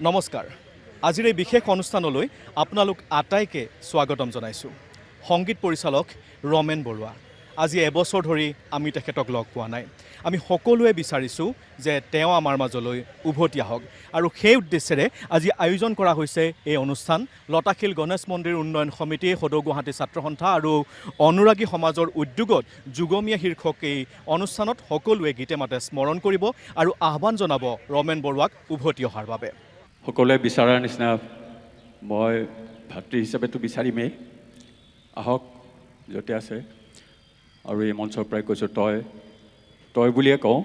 নমস্কাৰ আজিৰ এই বিশেষ অনুষ্ঠানলৈ আপোনালোক আটাইকে স্বাগতম জনাইছোঁ সংগীত পৰিচালক ৰমেন বৰুৱা আজি এবছৰ ধৰি আমি তেখেতক লগ পোৱা নাই আমি সকলোৱে বিচাৰিছোঁ যে তেওঁ আমাৰ মাজলৈ উভতি আহক আৰু সেই উদ্দেশ্যেৰে আজি আয়োজন কৰা হৈছে এই অনুষ্ঠান লতাশিল গণেশ মন্দিৰ উন্নয়ন সমিতি সদৌ গুৱাহাটী ছাত্ৰ সন্থা আৰু অনুৰাগী সমাজৰ উদ্যোগত যুগমীয়া শীৰ্ষক এই অনুষ্ঠানত সকলোৱে গীতে মাতে স্মৰণ কৰিব আৰু আহ্বান জনাব ৰমেন বৰুৱাক উভতি অহাৰ বাবে সকলোৱে বিচাৰাৰ নিচিনা মই ভাতৃ হিচাপেতো বিচাৰিমেই আহক য'তে আছে আৰু এই মঞ্চৰ পৰাই কৈছোঁ তই বুলিয়ে কওঁ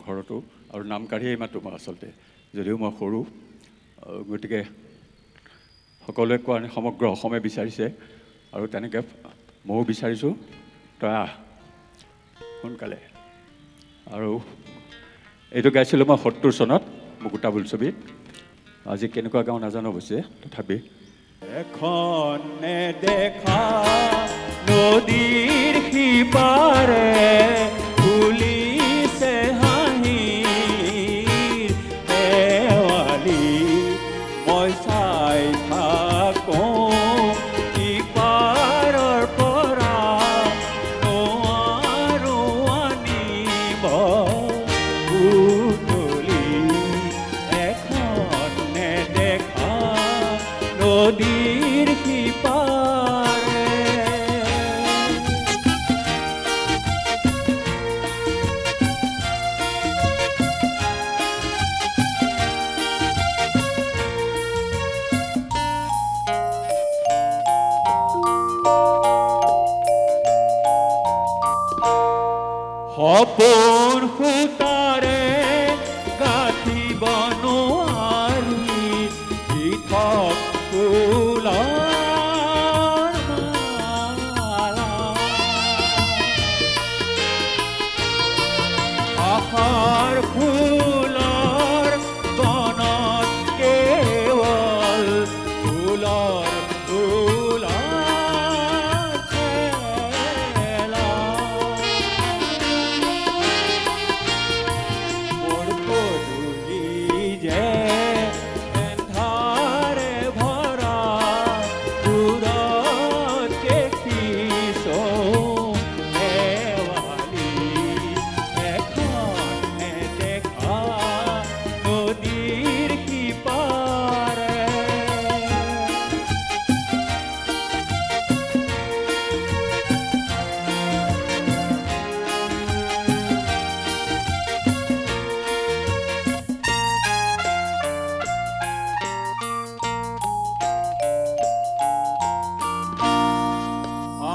ঘৰতো আৰু নাম কাঢ়িয়েই মাতো মই আচলতে যদিও মই সৰু গতিকে সকলোৱে কোৱা সমগ্ৰ অসমে বিচাৰিছে আৰু তেনেকৈ ময়ো বিচাৰিছোঁ তই আহ সোনকালে আৰু এইটো গাইছিলোঁ মই ৭০ চনত মুকুতা বোলছবিত আজি কেনেকুৱা গাঁও নাজানো অৱশ্যে তথাপি এখন দেখা নদীৰ সিপাৰে ফুলিছে হাঁহিৰ দেৱালী মই চাই থাকোঁ ইপাৰৰ পৰা নোৱাৰো আনিব নদীৰ সিপাৰে সপোন সূতাৰে গাঁঠিব নোৱাৰি পৃথক ফুলৰ মালা আশাৰ ফুলৰ বনত কেৱল ফুলৰ খেলা মোৰ পদূলি যে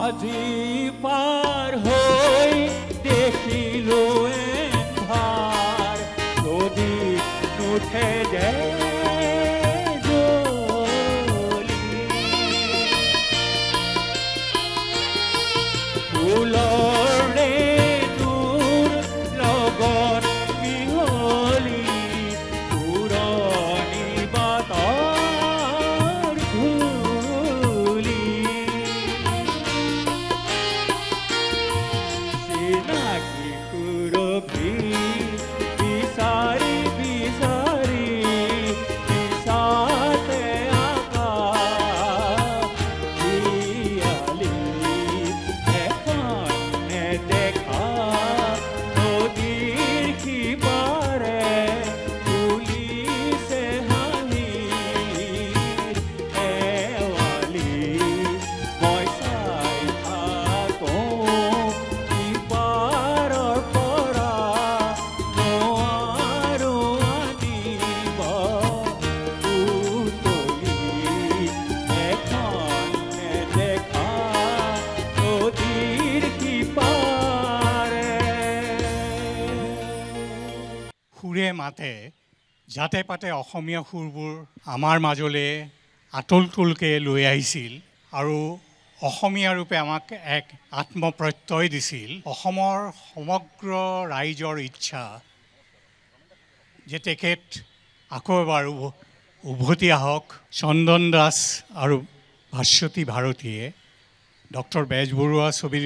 আজি পাৰ হৈ দেখিলো এন্ধাৰ নদীত নুঠে যে ফুলৰে তোৰ লগত মিহলি পুৰণি বাটৰ ধূলি চিনাকি সুৰভি বিচাৰি বিচাৰি বিচাতে আকাশ পিয়ালি এখন নেদেখা নদীৰ সিপাৰে ফুলিছে হাঁহিৰ দেৱালী মই চাই থাকোঁ ইপাৰৰ পৰা নোৱাৰো আনিব উতলি এখন নেদেখা নদীৰ সিপাৰে সুৰে মাতে যাতে পাতে অসমীয়া সুৰবোৰ আমাৰ মাজলৈ আতলটোলকৈ লৈ আহিছিল আৰু অসমীয়া ৰূপে আমাক এক আত্মপ্ৰত্যয় দিছিল অসমৰ সমগ্ৰ ৰাইজৰ ইচ্ছা যে তেখেত আকৌ এবাৰ উভতি আহক চন্দন দাস আৰু ভাস্বতী ভাৰতীয়ে ডক্টৰ বেজবৰুৱা ছবিৰ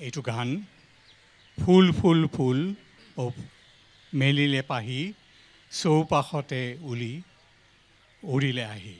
এইটো গান ফুল ফুল ফুল মেলিলে পাহি চৌপাশতে উৰিলে আহি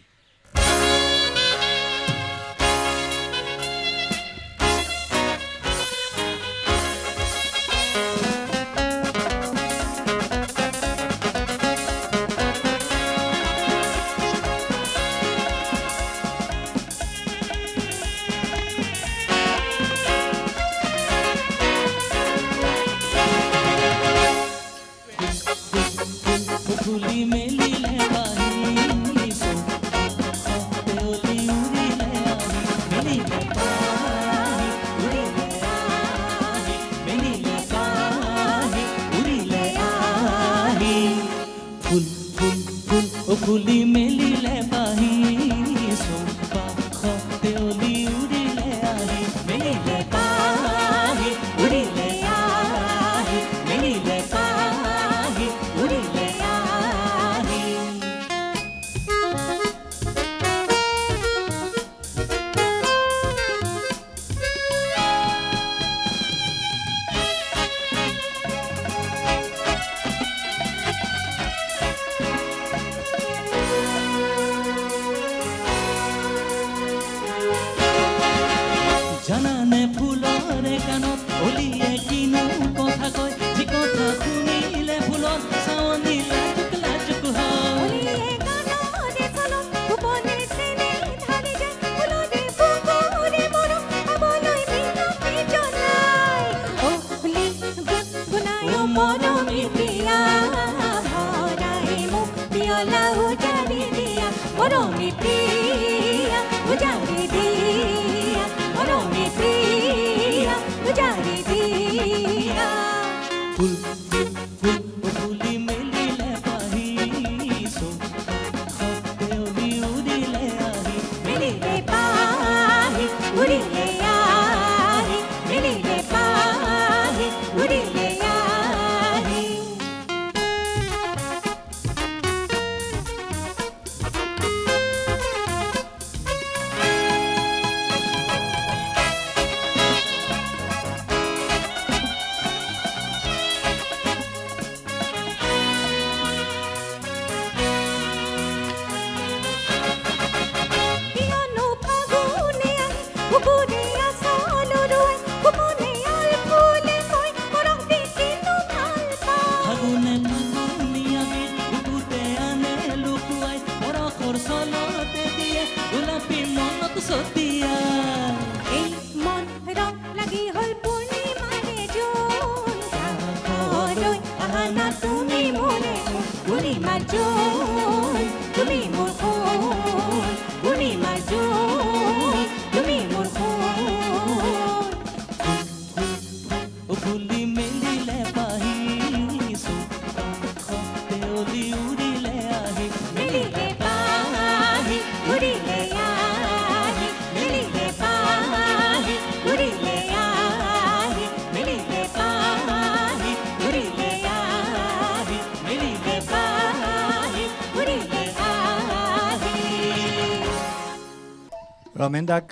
ৰমেন দাক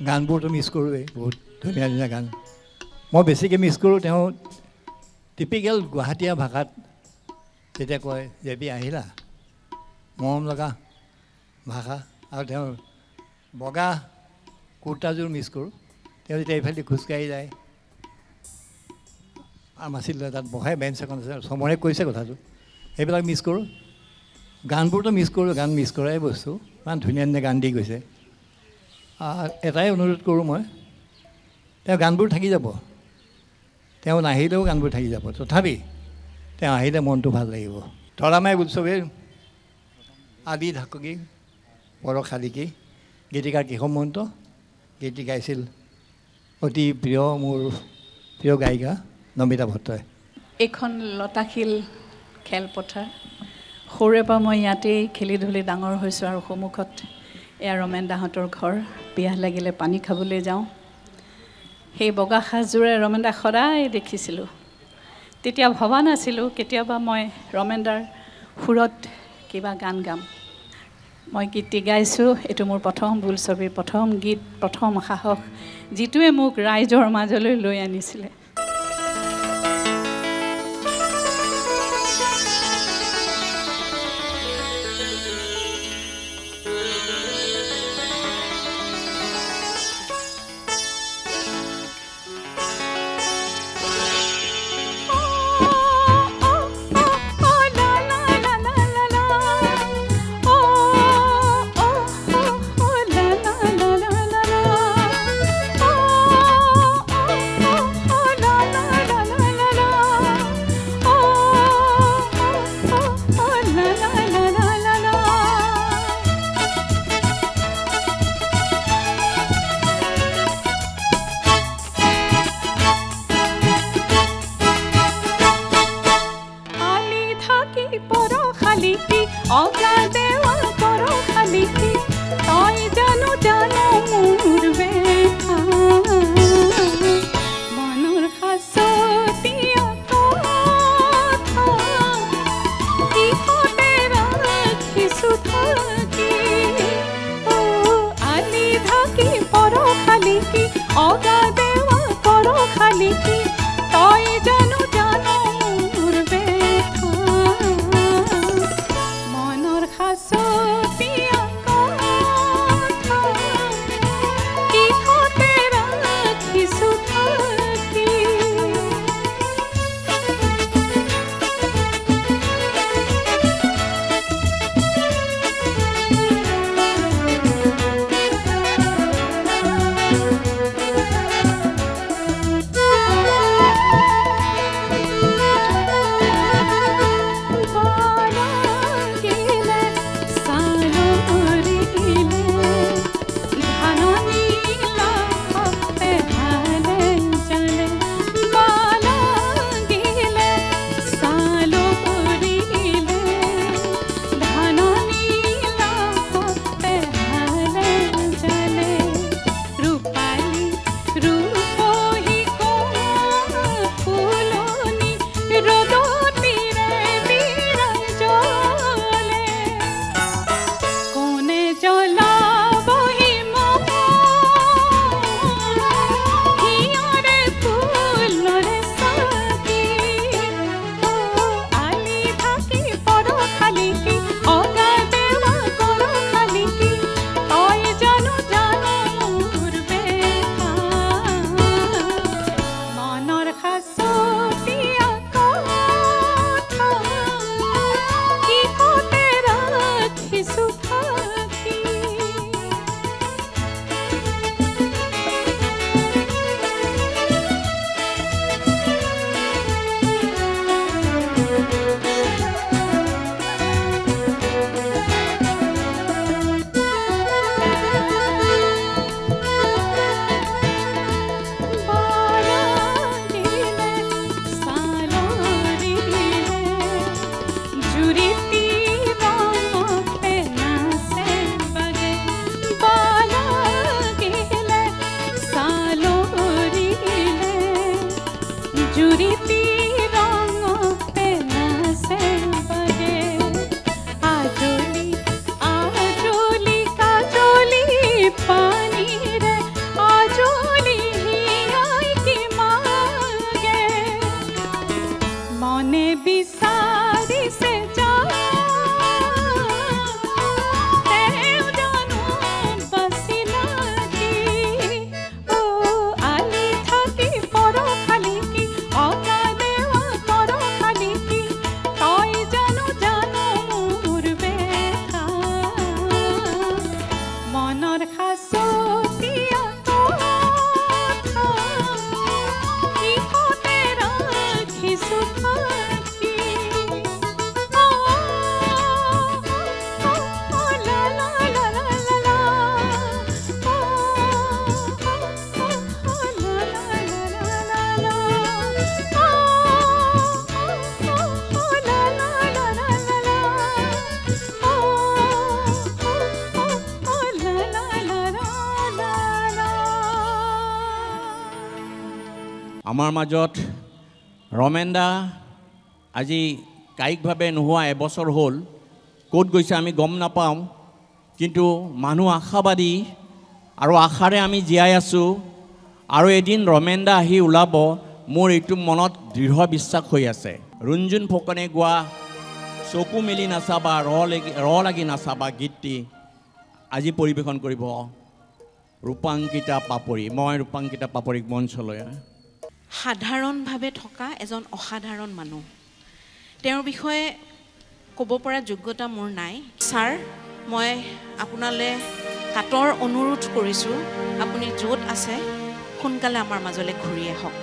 গানবোৰতো মিছ কৰোঁৱেই বহুত ধুনীয়া ধুনীয়া গান মই বেছিকৈ মিছ কৰোঁ তেওঁ টিপিকেল গুৱাহাটীয়া ভাষাত যেতিয়া কয় জেবি আহিলা মৰম লগা ভাষা আৰু তেওঁৰ বগা কুৰ্তাযোৰ মিছ কৰোঁ তেওঁ যেতিয়া এইফালে খোজকাঢ়ি যায় আছিল তাত বহাই বেঞ্চ এখন আছে চমৰে কৈছে কথাটো সেইবিলাক মিছ কৰোঁ গানবোৰতো মিছ কৰোঁ গান মিছ কৰাই বস্তু ইমান ধুনীয়া ধুনীয়া গান দি গৈছে এটাই অনুৰোধ কৰোঁ মই তেওঁ গানবোৰ থাকি যাব তেওঁ নাহিলেও গানবোৰ থাকি যাব তথাপি তেওঁ আহিলে মনটো ভাল লাগিব তৰামাই উৎসৱে আদি ঢাকি বৰ শালিকী গীতিকাৰ কেশৱ মহন্ত গীতি গাইছিল অতি প্ৰিয় মোৰ প্ৰিয় গায়িকা নমিতা ভট্টই এইখন লতাশিল খেলপথাৰ সৰুৰে পৰা মই ইয়াতেই খেলি ধূলি ডাঙৰ হৈছোঁ আৰু সন্মুখত এয়া ৰমেন দাহঁতৰ ঘৰ পিয়াহ লাগিলে পানী খাবলৈ যাওঁ সেই বগা সাজযোৰে ৰমেন দাক সদায় দেখিছিলোঁ তেতিয়া ভবা নাছিলোঁ কেতিয়াবা মই ৰমেন দাৰ সুৰত কিবা গান গাম মই গীতটি গাইছোঁ এইটো মোৰ প্ৰথম বোলছবিৰ প্ৰথম গীত প্ৰথম সাহস যিটোৱে মোক ৰাইজৰ মাজলৈ লৈ আনিছিলে কি অগা দেওয়া কৰো খালি কি তই জানো জানো মোৰ বেথা মনৰ হাসতিয়া কথা কিহতে ৰাখিছো থাকি আলি ঢাকি পৰ খালি কি অগা দেওয়া কৰো খালি কি তই জানো জানো মোৰ বেথা মনৰ হাসতিয়া কথা কিহতে ৰাখিছো থাকি আমাৰ মাজত ৰমেন দা আজি কায়িকভাৱে নোহোৱা এবছৰ হ'ল ক'ত গৈছে আমি গম নাপাওঁ কিন্তু মানুহ আশাবাদী আৰু আশাৰে আমি জীয়াই আছোঁ আৰু এদিন ৰমেন দা আহি ওলাব মোৰ এইটো মনত দৃঢ় বিশ্বাস হৈ আছে ৰুঞ্জুন ফুকনে গোৱা চকু মেলি নাচাবা ৰ লাগি নাচাবা গীতটি আজি পৰিৱেশন কৰিব ৰূপাংকিতা পাপৰি মই ৰূপাংকিতা পাপৰিক মঞ্চলৈ সাধাৰণভাৱে থকা এজন অসাধাৰণ মানুহ তেওঁৰ বিষয়ে ক'ব পৰা যোগ্যতা মোৰ নাই ছাৰ মই আপোনালৈ কাটৰ অনুৰোধ কৰিছোঁ আপুনি য'ত আছে সোনকালে আমাৰ মাজলৈ ঘূৰি আহক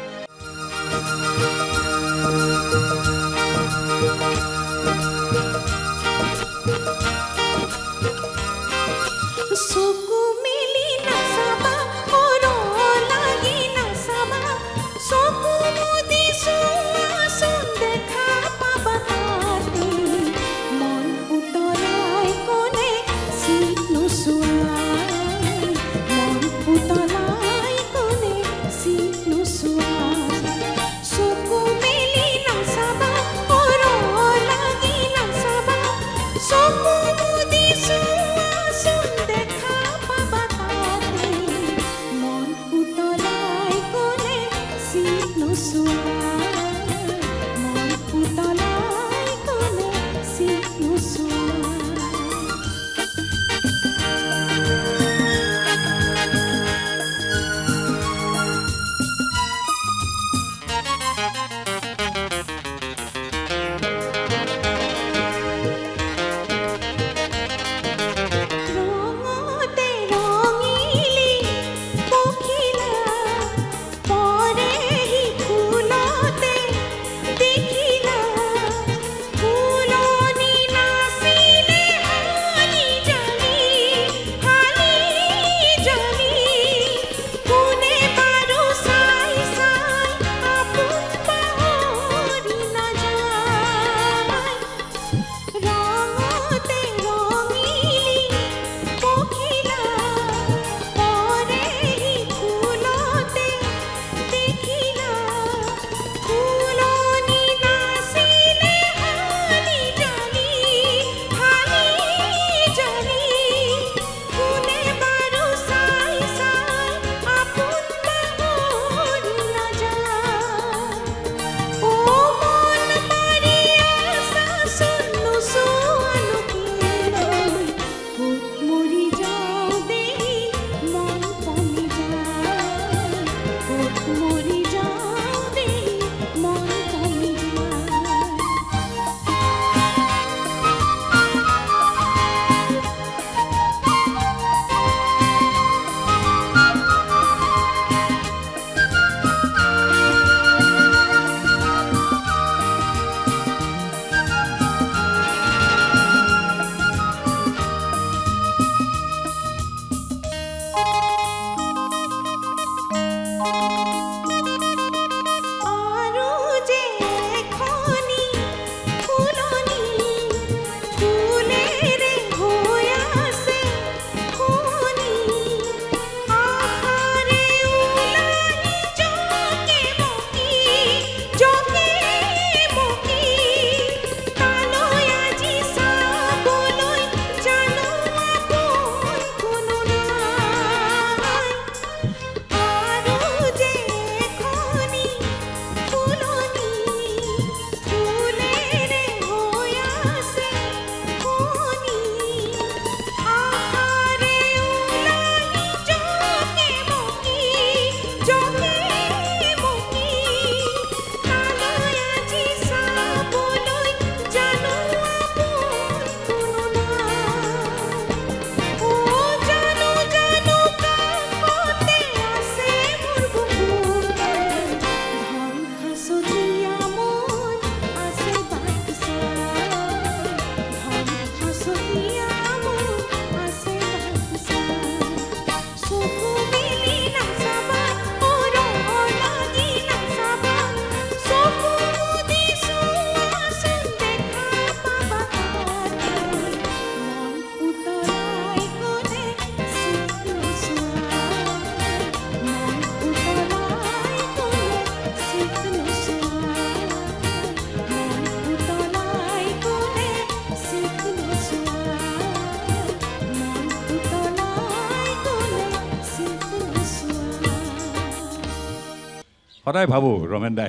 সদায় ভাবোঁ ৰমেন দা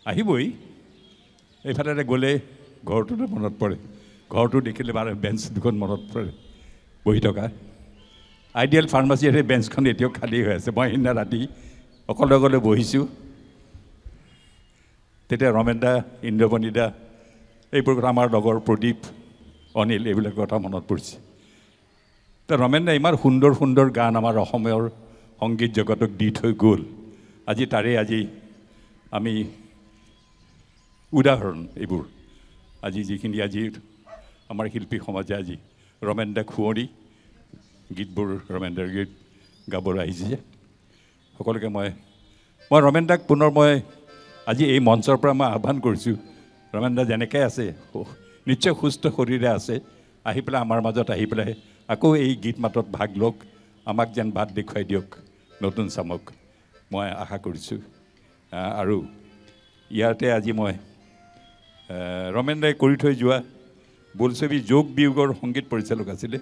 আহিবই এইফালে গ'লে ঘৰটোতে মনত পৰে ঘৰটো দেখিলে বাৰু বেঞ্চ দুখন মনত পৰে বহি থকা আইডিয়েল ফাৰ্মাচীৰ সেই বেঞ্চখন এতিয়াও খালী হৈ আছে মই সেইদিনা ৰাতি অকলে বহিছোঁ তেতিয়া ৰমেন দা ইন্দ্ৰমণি দা এইবোৰ কথা আমাৰ লগৰ প্ৰদীপ অনিল এইবিলাক কথা মনত পৰিছে তো ৰমেন দা ইমান সুন্দৰ সুন্দৰ গান আমাৰ অসমীয়াৰ সংগীত জগতক দি থৈ গ'ল আজি তাৰে আমি উদাহৰণ এইবোৰ আজি যিখিনি আজি আমাৰ শিল্পী সমাজে আজি ৰমেন দাক শুৱৰি গীতবোৰ ৰমেন দাৰ গীত গাবলৈ আহিছে সকলোকে মই ৰমেন দাক পুনৰ মই আজি এই মঞ্চৰ পৰা মই আহ্বান কৰিছোঁ ৰমেন দা যেনেকৈ আছে নিশ্চয় সুস্থ শৰীৰে আছে আহি পেলাই আমাৰ মাজত আহি পেলাই আকৌ এই গীত মাতত ভাগ লওক আমাক যেন বাট দেখুৱাই দিয়ক নতুন চামক মই আশা কৰিছোঁ আৰু ইয়াতে আজি মই ৰমেন দাই কৰি থৈ যোৱা বোলছবি যোগ বিয়োগৰ সংগীত পৰিচালক আছিলে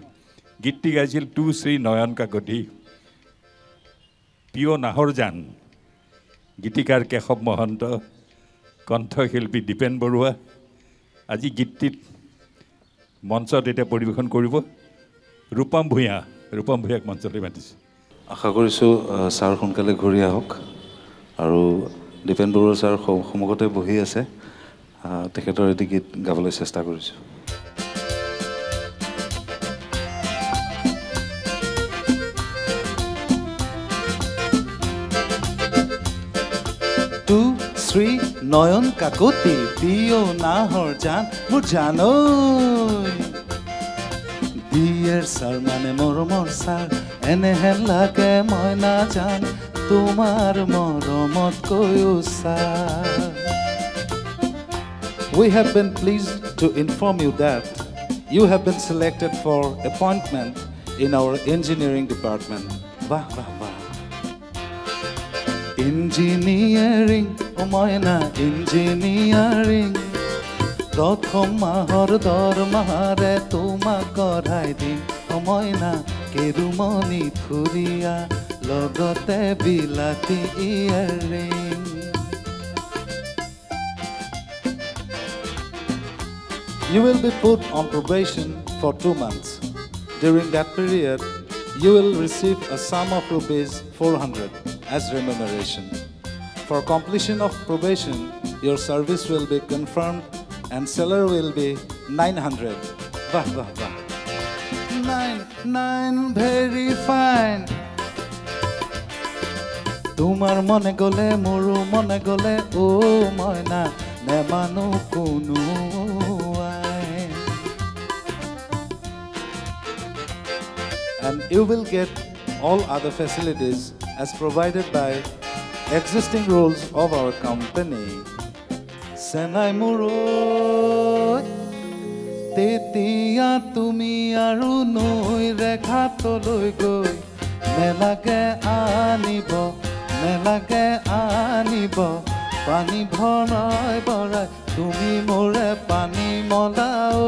গীতটি গাইছিল টু শ্ৰী নয়ন কাকতি প্ৰিয় নাহৰজান গীতিকাৰ কেশৱ মহন্ত কণ্ঠশিল্পী দীপেন বৰুৱা আজি গীতটিত মঞ্চত এতিয়া পৰিৱেশন কৰিব ৰূপম ভূঞাক মঞ্চলৈ মাতিছোঁ আশা কৰিছোঁ ছাৰ সোনকালে ঘূৰি আহক আৰু দীপেন বৰুৱা ছাৰ সন্মুখতে বহি আছে তেখেতৰ এটি গীত গাবলৈ চেষ্টা কৰিছোঁ টু শ্ৰী নয়ন কাকতি প্ৰিয় নাহৰজান মোৰ জানৈ ডিয়াৰ ছাৰ মানে মৰমৰ ছাৰ এনেহেন লাগে মই নাজান তোমাৰ মৰমতকৈও sir We have been pleased to inform you that you have been selected for appointment in our engineering department. Wah, wah, wah. Engineering, oh moina, engineering. Prothom mahor dormahare tuma korai din, oh moina, kerumoni thuria, logote bilati earring. You will be put on probation for 2 months. During that period, you will receive a sum of rupees 400 as remuneration. For completion of probation, your service will be confirmed and salary will be 900. Wah, wah, wah. 9, very fine. Tumar mone gole, moru mone gole, oh moina, ne manu kunu. And you will get all other facilities as provided by existing rules of our company. Senai muroi tetia tumi aru noi rekhatoloi goi melage anibo pani bhorai borai tumi more pani molao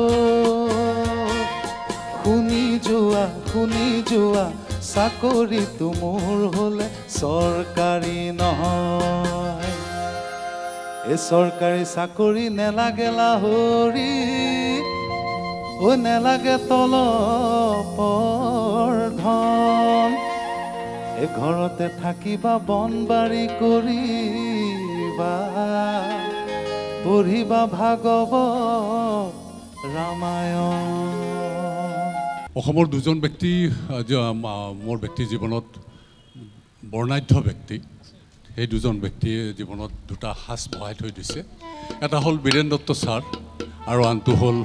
শুনি যোৱা চাকৰি তুমুৰ হলে চৰকাৰী নহয় এ চৰকাৰী চাকৰি নেলাগে লাহৰি ও নেলাগে তলপৰ ধন এ ঘৰতে থাকিবা বনবাৰী কৰিবা পঢ়িবা ভাগৱত ৰামায়ণ অসমৰ দুজন ব্যক্তি মোৰ ব্যক্তি জীৱনত বৰ্ণাঢ্য ব্যক্তি সেই দুজন ব্যক্তিয়ে জীৱনত দুটা সাজ বহাই থৈ দিছে এটা হ'ল বীৰেন দত্ত ছাৰ আৰু আনটো হ'ল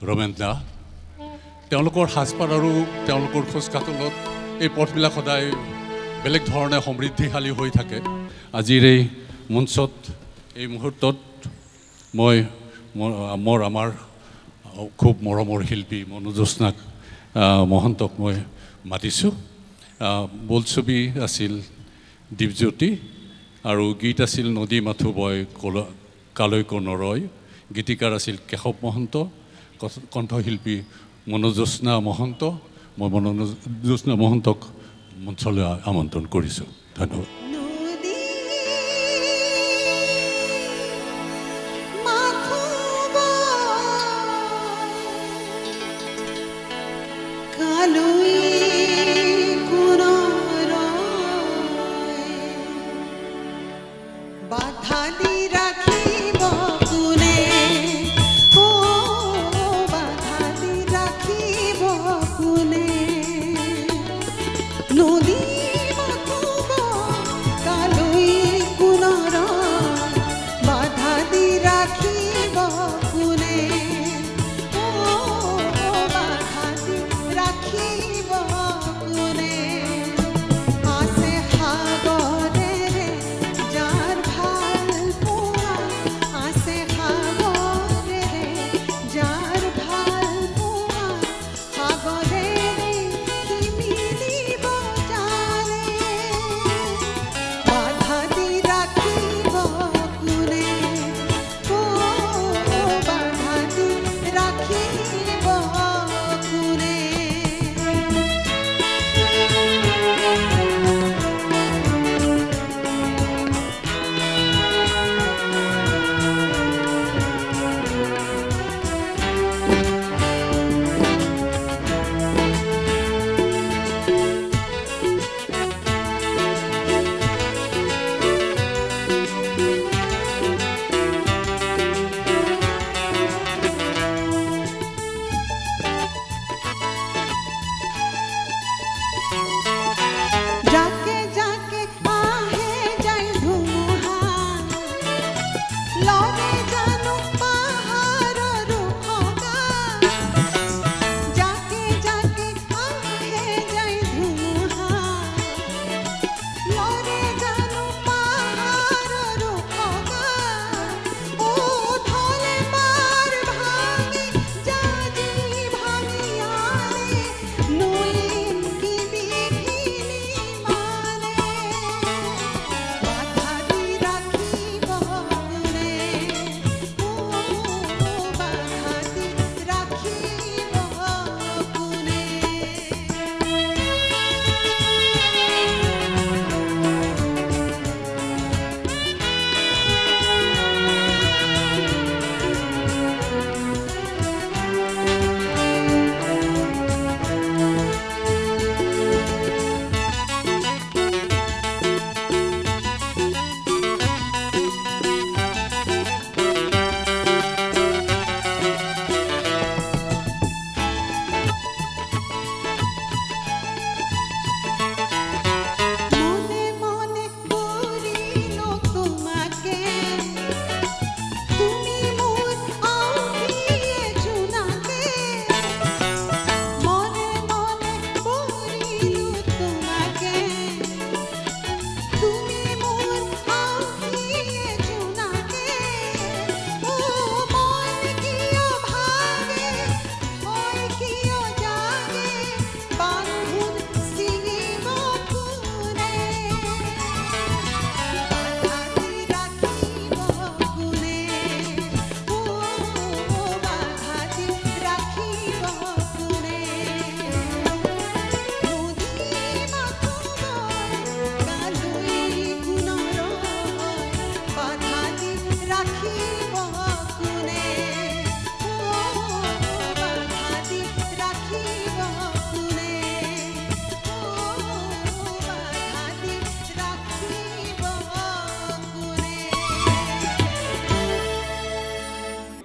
ৰমেন দা তেওঁলোকৰ সাজপাৰ আৰু তেওঁলোকৰ খোজকাটলত এই পথবিলাক সদায় বেলেগ ধৰণে সমৃদ্ধিশালী হৈ থাকে আজিৰ এই মঞ্চত এই মুহূৰ্তত মই আমাৰ খুব মৰমৰ শিল্পী মনোজ্যোৎস্নাক মহন্তক মই মাতিছোঁ বোলছবি আছিল দীপজ্যোতি আৰু গীত আছিল নদী মাথো বয় কালৈক নৰয় গীতিকাৰ আছিল কেশৱ মহন্ত কণ্ঠশিল্পী মনোজ্যোৎস্না মহন্ত মই মনোজ্যোৎস্না মহন্তক মঞ্চলৈ আমন্ত্ৰণ কৰিছোঁ ধন্যবাদ ৰাখিব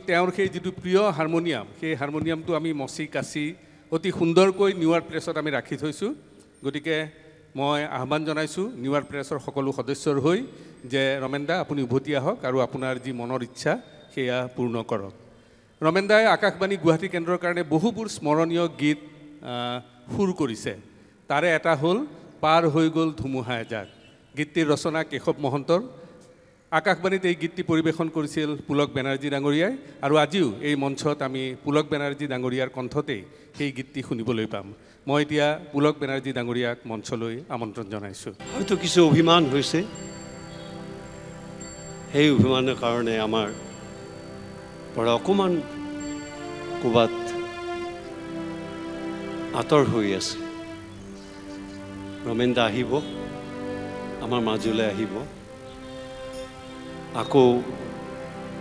তেওঁৰ সেই যিটো প্ৰিয় হাৰমনিয়াম সেই হাৰমনিয়ামটো আমি মচি কাচি অতি সুন্দৰকৈ নিউ আৰ্ট প্ৰেছত আমি ৰাখি থৈছোঁ গতিকে মই আহ্বান জনাইছোঁ নিউ আৰ্ট প্ৰেছৰ সকলো সদস্যৰ হৈ যে ৰমেন দা আপুনি উভতি আহক আৰু আপোনাৰ যি মনৰ ইচ্ছা সেয়া পূৰ্ণ কৰক ৰমেন দাই আকাশবাণী গুৱাহাটী কেন্দ্ৰৰ কাৰণে বহুবোৰ স্মৰণীয় গীত সুৰ কৰিছে তাৰে এটা হ'ল পাৰ হৈ গ'ল ধুমুহা এজাক গীতটিৰ ৰচনা কেশৱ মহন্তৰ আকাশবাণীত এই গীতটি পৰিৱেশন কৰিছিল পুলক বেনাৰ্জী ডাঙৰীয়াই আৰু আজিও এই মঞ্চত আমি পুলক বেনাৰ্জী ডাঙৰীয়াৰ কণ্ঠতেই সেই গীতটি শুনিবলৈ পাম মই এতিয়া পুলক বেনাৰ্জী ডাঙৰীয়াক মঞ্চলৈ আমন্ত্ৰণ জনাইছোঁ হয়তো কিছু অভিমান হৈছে সেই অভিমানৰ কাৰণে আমাৰ পৰা অকণমান ক'ৰবাত আঁতৰ হৈ আছে ৰমেন দা আহিব আমাৰ মাজলৈ আহিব আকৌ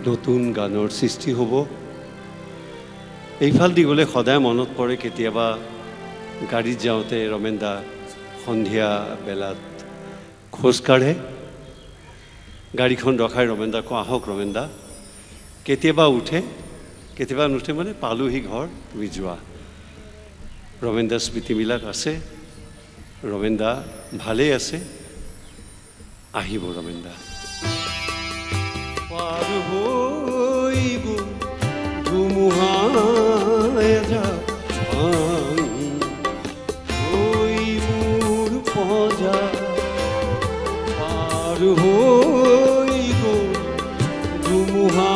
নতুন গানৰ সৃষ্টি হ'ব এইফালেদি গ'লে সদায় মনত পৰে কেতিয়াবা গাড়ীত যাওঁতে ৰমেন দা সন্ধিয়া বেলাত খোজকাঢ়ে গাড়ীখন ৰখাই ৰমেন দা কওঁ আহক ৰমেন দা কেতিয়াবা উঠে কেতিয়াবা নুঠে মানে পালোহি ঘৰ তুমি যোৱা ৰমেন দাৰ স্মৃতিবিলাক আছে ৰমেন দা ভালেই আছে আহিব ৰমেন দা পাৰ হৈ গ'ল ধুমুহা এজাক ভাঙি হৈ মোৰ পজা পাৰ হৈ গ'ল ধুমুহা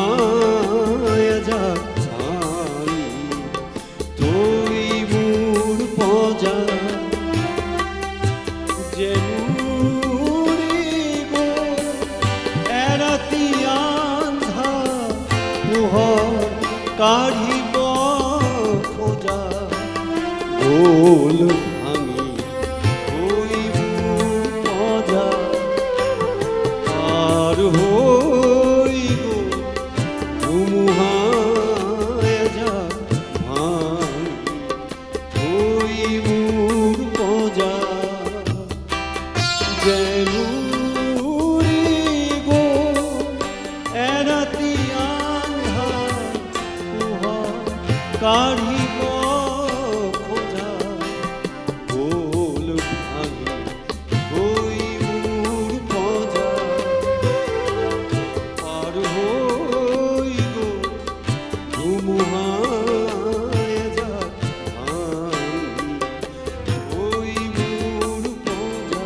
এজাক ভাঙি থৈ মোৰ পজা কাঢ়িব খোজা গ'ল ভাঙি হৈ মোৰ পজা পাৰ হৈ গ'ল ধুমুহা এজাক ভাঙি হৈ মোৰ পজা যেন উৰি গ'ল এৰাতি কাঢ়িব খোজা গ'ল ভাঙি হৈ মোৰ পজা পাৰ হৈ গ'ল ধুমুহা এজাক ভাঙি হৈ মোৰ পজা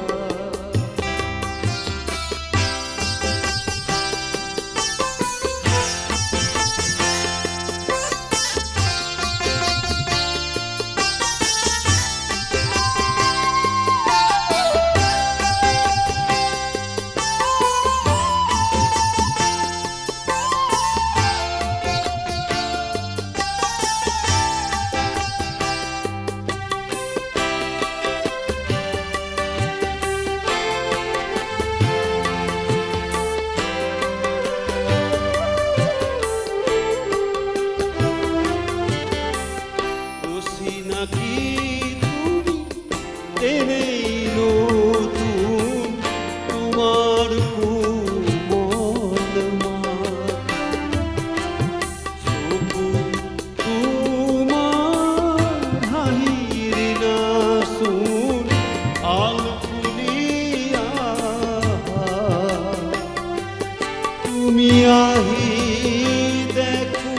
দেখো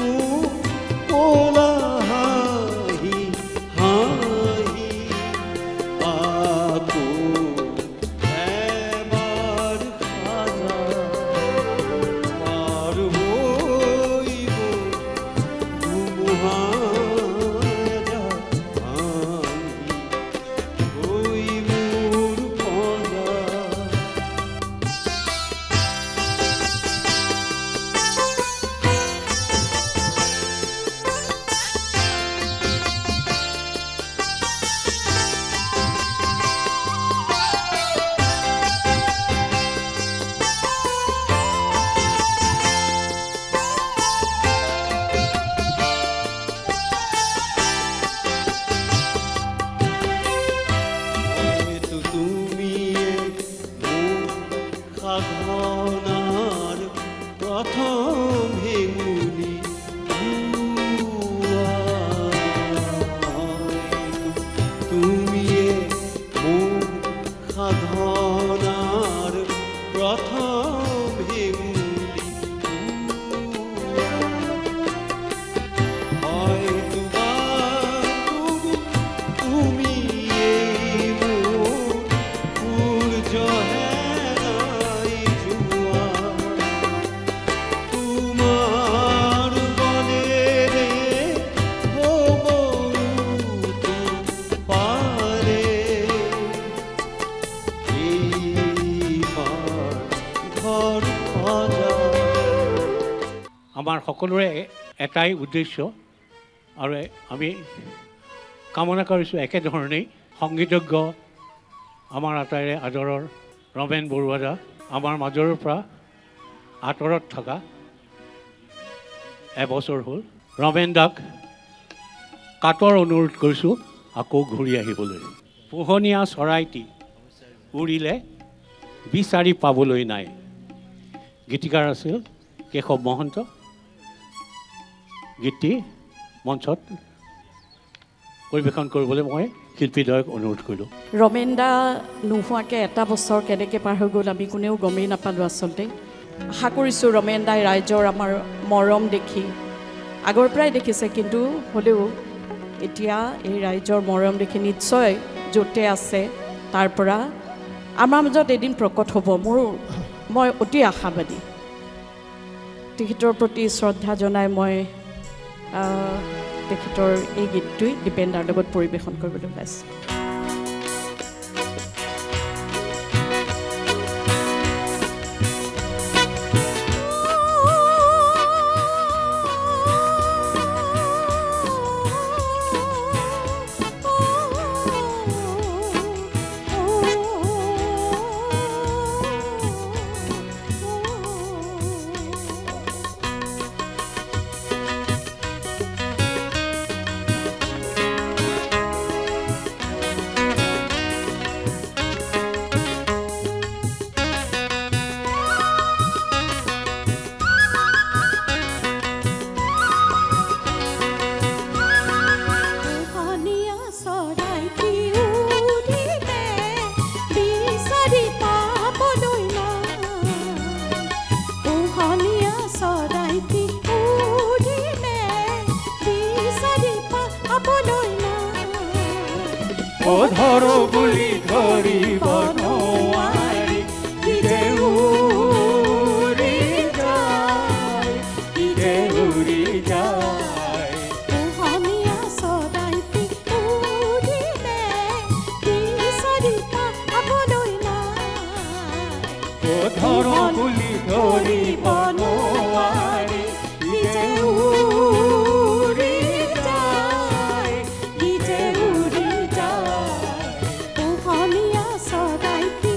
কোলা হাঁহি আমাৰ সকলোৰে এটাই উদ্দেশ্য আৰু আমি কামনা কৰিছোঁ একেধৰণেই সংগীতজ্ঞ আমাৰ আটাইৰে আদৰৰ ৰমেন বৰুৱা আমাৰ মাজৰ পৰা আঁতৰত থকা এবছৰ হ'ল ৰমেন দাক কাটৰ অনুৰোধ কৰিছোঁ আকৌ ঘূৰি আহিবলৈ পোহনীয়া চৰাইটি উৰিলে বিচাৰি পাবলৈ নাই গীতিকাৰ আছিল কেশৱ মহন্ত গীতটি মঞ্চত পৰিৱেশন কৰিবলৈ মই শিল্পীদ্বয়ক অনুৰোধ কৰিলোঁ ৰমেন দা নোহোৱাকৈ এটা বছৰ কেনেকৈ পাৰ হৈ গ'ল আমি কোনেও গমেই নাপালোঁ আচলতে আশা কৰিছোঁ ৰমেন দাই ৰাইজৰ আমাৰ মৰম দেখি আগৰ পৰাই দেখিছে কিন্তু হ'লেও এতিয়া এই ৰাইজৰ মৰম দেখি নিশ্চয় য'তে আছে তাৰ পৰা আমাৰ মাজত এদিন প্ৰকট হ'ব মই অতি আশাবাদী তেখেতৰ প্ৰতি শ্ৰদ্ধা জনাই মই তেখেতৰ এই গীতটোই দীপেন্দাৰ লগত পৰিৱেশন কৰিবলৈ ওলাইছোঁ ধৰো বুলি ধৰিব নোৱাৰি ইৰে উৰি যায় ইৰে উৰি যায় পোহনীয়া চৰাইটি উৰিলে বিচাৰি পাবলৈ নাই ধৰো বুলি ধৰিব নোৱাৰি ইৰে উৰি যায় ইৰে উৰি যায় পোহনীয়া চৰাইটি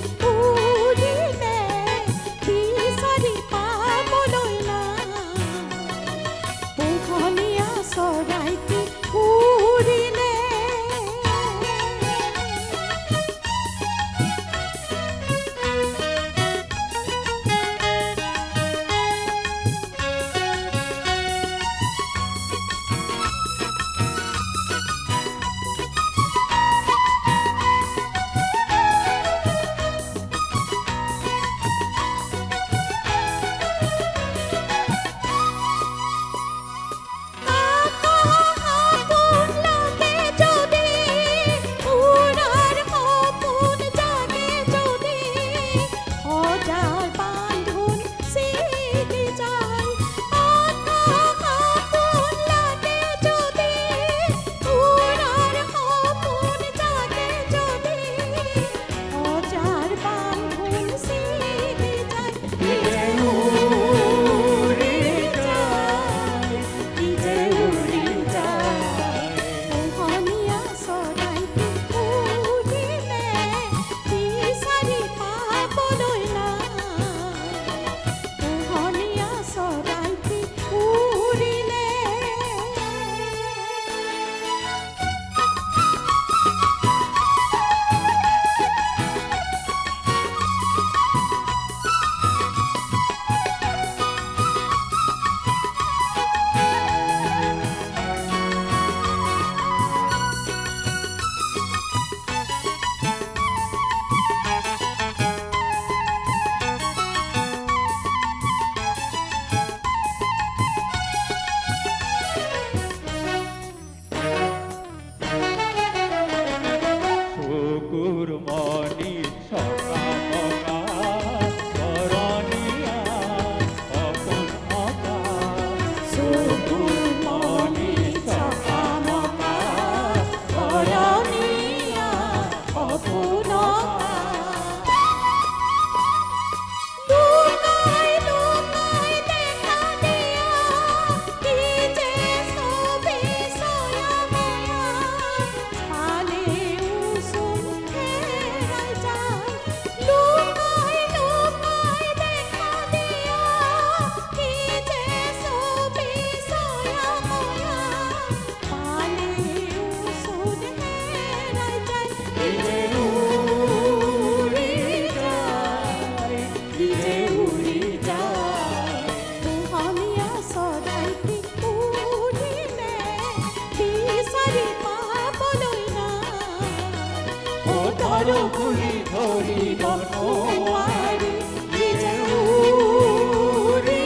পোহৰ বুলি ধৰিব নোৱাৰি কি যে উৰি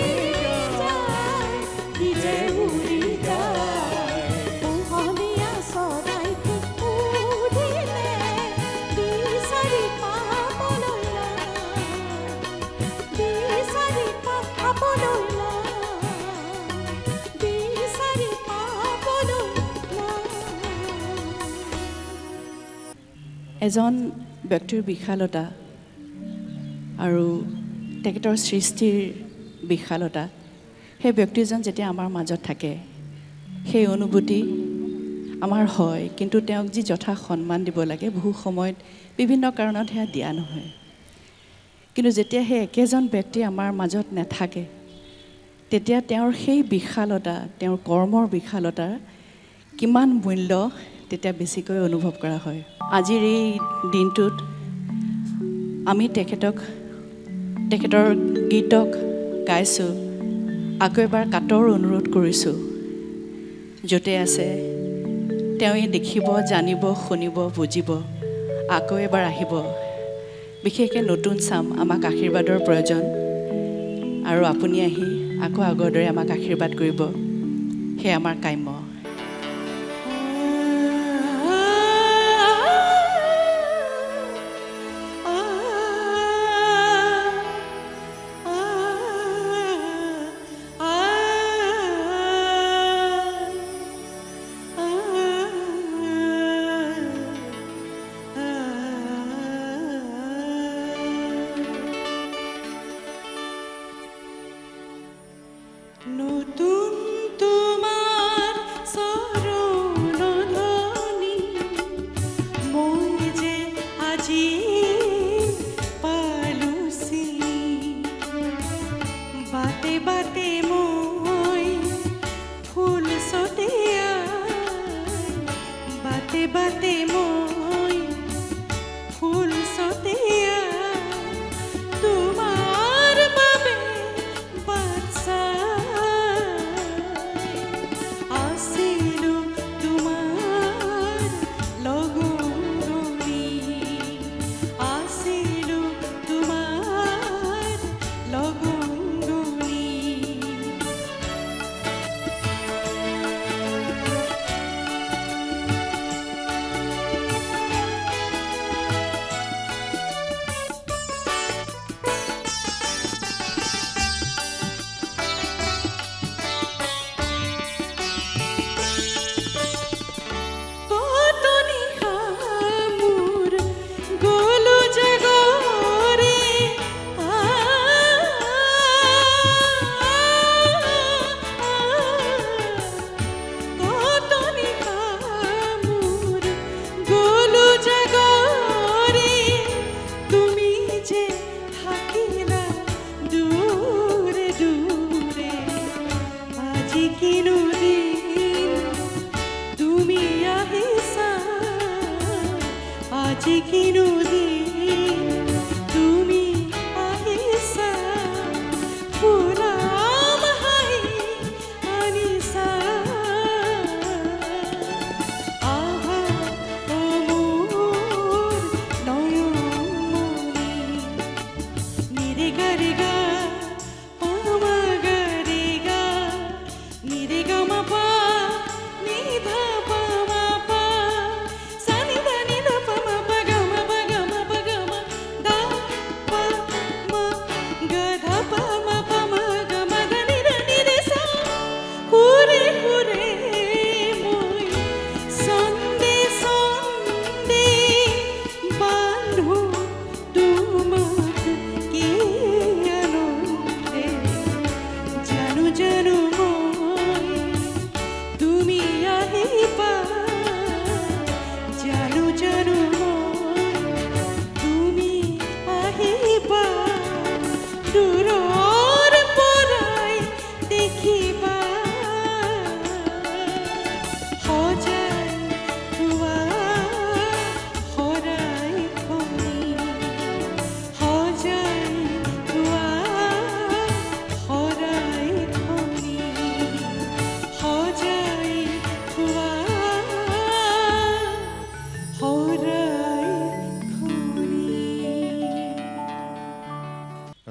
যায় কি যে উৰি যায় পোহনীয়া চৰাইটো উৰিলে বিচাৰি পাবলৈ বিচাৰি পাবলৈ বিচাৰি পাবলৈ এজন ব্যক্তিৰ বিশালতা আৰু তেখেতৰ সৃষ্টিৰ বিশালতা সেই ব্যক্তিজন যেতিয়া আমাৰ মাজত থাকে সেই অনুভূতি আমাৰ হয় কিন্তু তেওঁক যি যথা সন্মান দিব লাগে বহু সময়ত বিভিন্ন কাৰণত সেয়া দিয়া নহয় কিন্তু যেতিয়া সেই একেজন ব্যক্তি আমাৰ মাজত নাথাকে তেতিয়া তেওঁৰ সেই বিশালতা তেওঁৰ কৰ্মৰ বিশালতাৰ কিমান মূল্য তেতিয়া বেছিকৈ অনুভৱ কৰা হয় আজিৰ এই দিনটোত আমি তেখেতৰ গীতক গাইছোঁ আকৌ এবাৰ কাটৰ অনুৰোধ কৰিছোঁ য'তে আছে তেওঁৱে দেখিব জানিব শুনিব বুজিব আকৌ এবাৰ আহিব বিশেষকৈ নতুন চাম আমাক আশীৰ্বাদৰ প্ৰয়োজন আৰু আপুনি আহি আকৌ আগৰ দৰে আমাক আশীৰ্বাদ কৰিব সেয়া আমাৰ কাম্য নতুন তোমাৰ চৰণধনী মই যে আজি পালোছি বাটে বাটে মই ফুল ছটিয়া বাটে বাটে মই ফুল ছটিয়া তোমাৰ বাবে বাচ্চা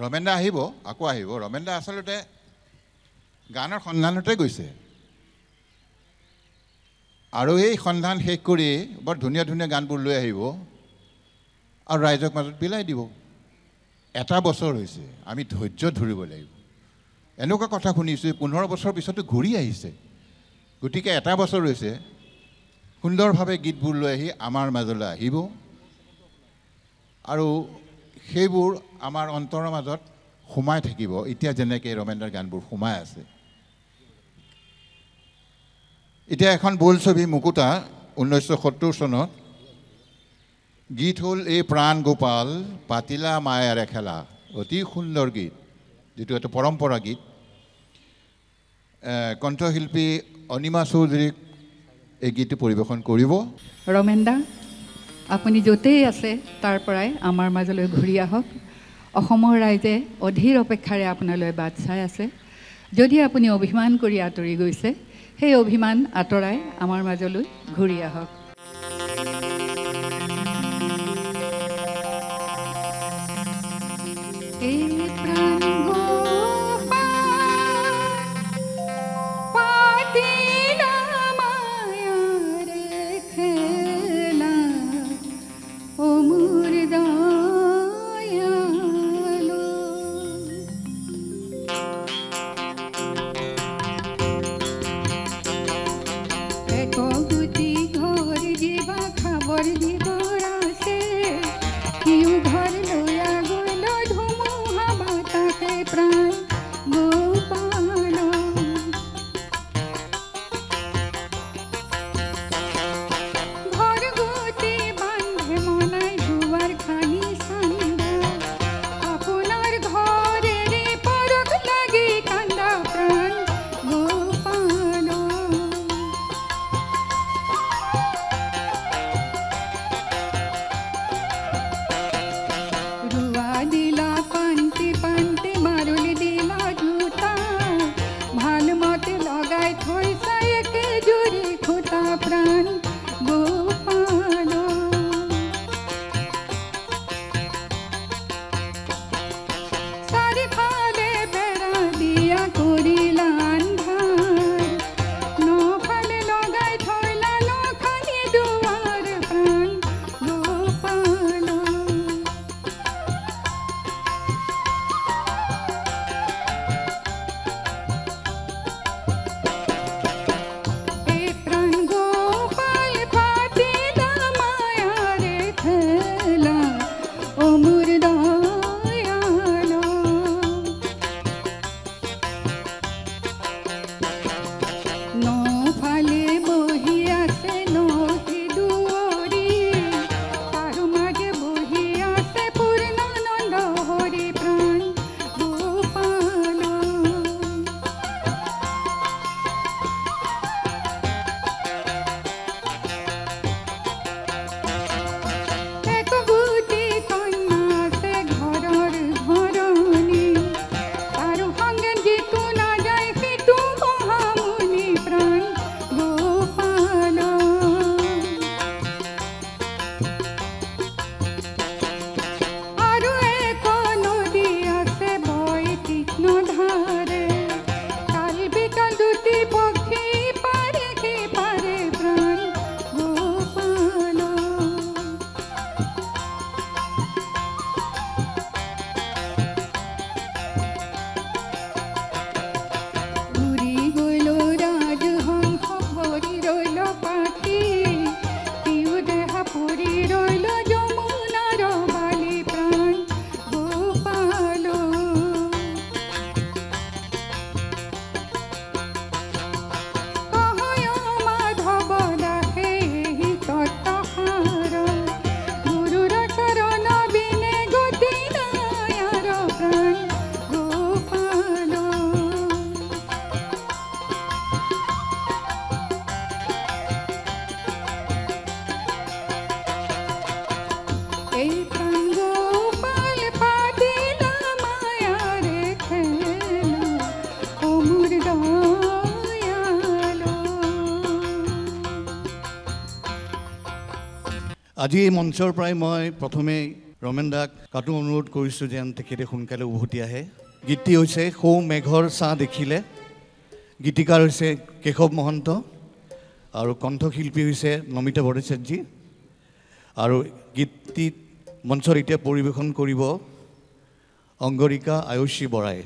ৰমেন দা আহিব, আকৌ আহিব। ৰমেন দা আচলতে গানৰ সন্ধানতে গৈছে আৰু এই সন্ধান শেষ কৰি বৰ ধুনীয়া ধুনীয়া গানবোৰ লৈ আহিব আৰু ৰাইজক মাজত বিলাই দিব। এটা বছৰ হৈছে, আমি ধৈৰ্য ধৰিব লাগিব। এনেকুৱা কথা শুনিছোঁ 15 বছৰ পিছতো ঘূৰি আহিছে। গতিকে এটা বছৰ হৈছে, সুন্দৰভাৱে গীতবোৰ লৈ আহি আমাৰ মাজলৈ আহিব আৰু সেইবোৰ আমাৰ অন্তৰৰ মাজত সোমাই থাকিব, এতিয়া যেনেকৈ ৰমেন্দ্ৰৰ গানবোৰ সোমাই আছে। এতিয়া এখন বোলছবি মুকুতা 1970 চনত, গীত হ'ল এই প্ৰাণ গোপাল পাতিলা মায়াৰে খেলা, অতি সুন্দৰ গীত, যিটো এটা পৰম্পৰা গীত। কণ্ঠশিল্পী অনিমা চৌধুৰীক এই গীতটো পৰিৱেশন কৰিব। ৰমেন দা, আপুনি য'তেই আছে তাৰ পৰাই আমাৰ মাজলৈ ঘূৰি আহক। অসমৰ ৰাইজে অধীৰ অপেক্ষাৰে আপোনালৈ বাট চাই আছে। যদি আপুনি অভিমান কৰি আঁতৰি গৈছে, সেই অভিমান আঁতৰাই আমাৰ মাজলৈ ঘূৰি আহক। আজি এই মঞ্চৰ পৰাই মই প্ৰথমে ৰমেন দাক কাটো অনুৰোধ কৰিছোঁ যেন তেখেতে সোনকালে উভতি আহে। গীতটি হৈছে সৌ মেঘৰ ছাঁ দেখিলে, গীতিকাৰ হৈছে কেশৱ মহন্ত আৰু কণ্ঠশিল্পী হৈছে নমিতা ভট্টাচাৰ্যী। আৰু গীতটি মঞ্চত এতিয়া পৰিৱেশন কৰিব অংগৰিকা আয়ুষী বৰাই।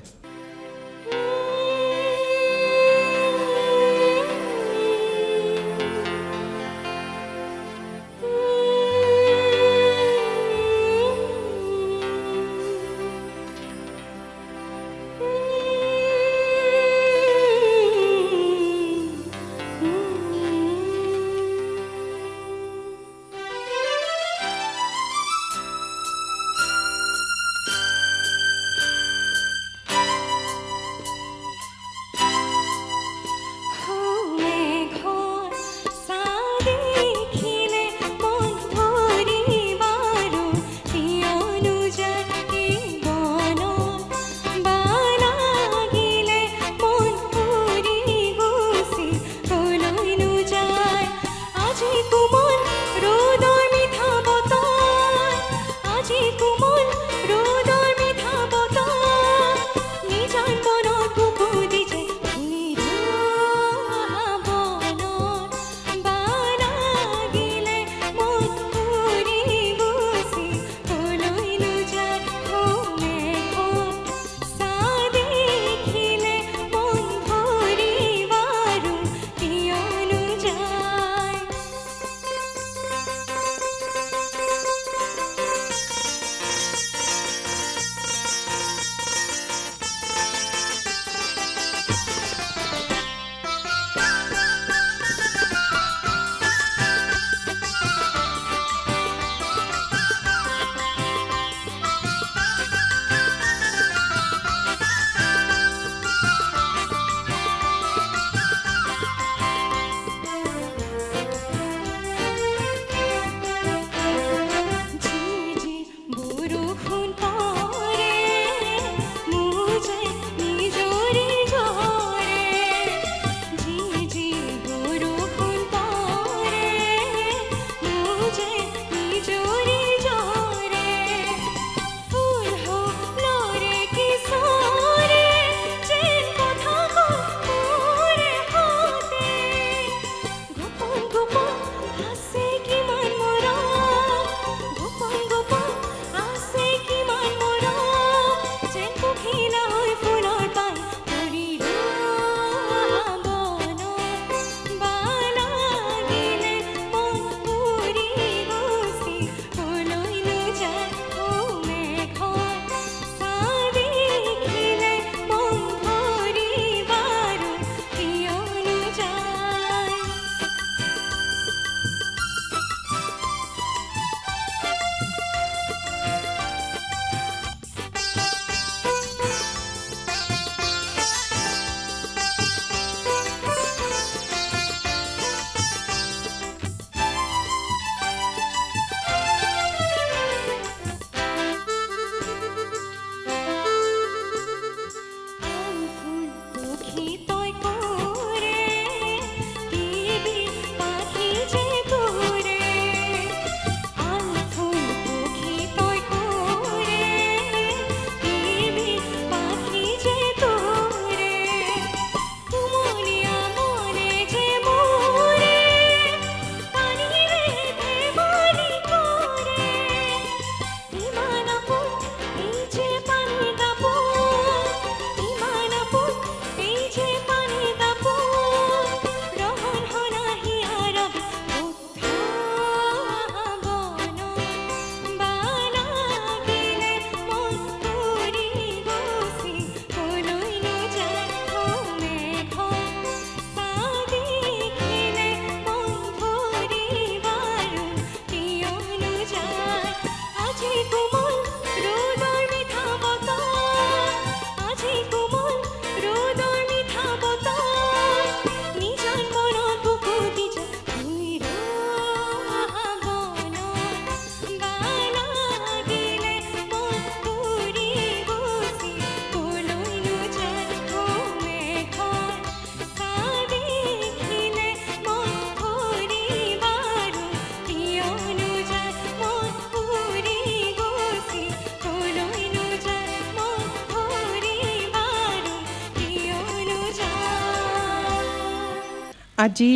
আজি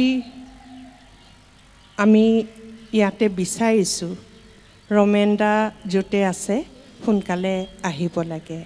আমি ইয়াতে বিচাৰিছোঁ ৰমেন দা য'তে আছে সোনকালে আহিব লাগে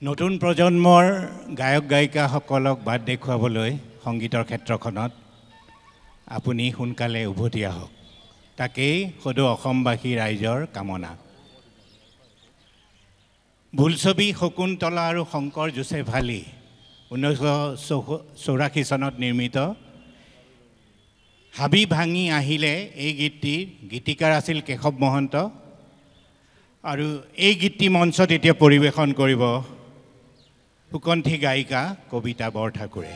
নতুন প্ৰজন্মৰ গায়ক গায়িকাসকলক বাট দেখুৱাবলৈ সংগীতৰ ক্ষেত্ৰখনত আপুনি সোনকালে উভতি আহক তাকেই সদৌ অসমবাসী ৰাইজৰ কামনা বোলছবি শকুন্তলা আৰু শংকৰ জোচেফ হালি 1984 চনত নিৰ্মিত হাবি ভাঙি আহিলে এই গীতটিৰ গীতিকাৰ আছিল কেশৱ মহন্ত আৰু এই গীতটি মঞ্চত এতিয়া পৰিৱেশন কৰিব সুকণ্ঠী গায়িকা কবিতা বৰঠাকুৰে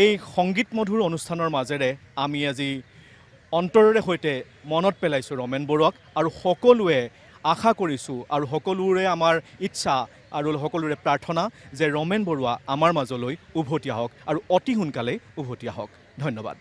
এই সংগীত মধুৰ অনুষ্ঠানৰ মাজেৰে আমি আজি অন্তৰৰে সৈতে মনত পেলাইছোঁ ৰমেন বৰুৱাক আৰু সকলোৱে আশা কৰিছোঁ আৰু সকলোৰে আমাৰ ইচ্ছা আৰু সকলোৰে প্ৰাৰ্থনা যে ৰমেন বৰুৱা আমাৰ মাজলৈ উভতি আহক আৰু অতি সোনকালে উভতি আহক ধন্যবাদ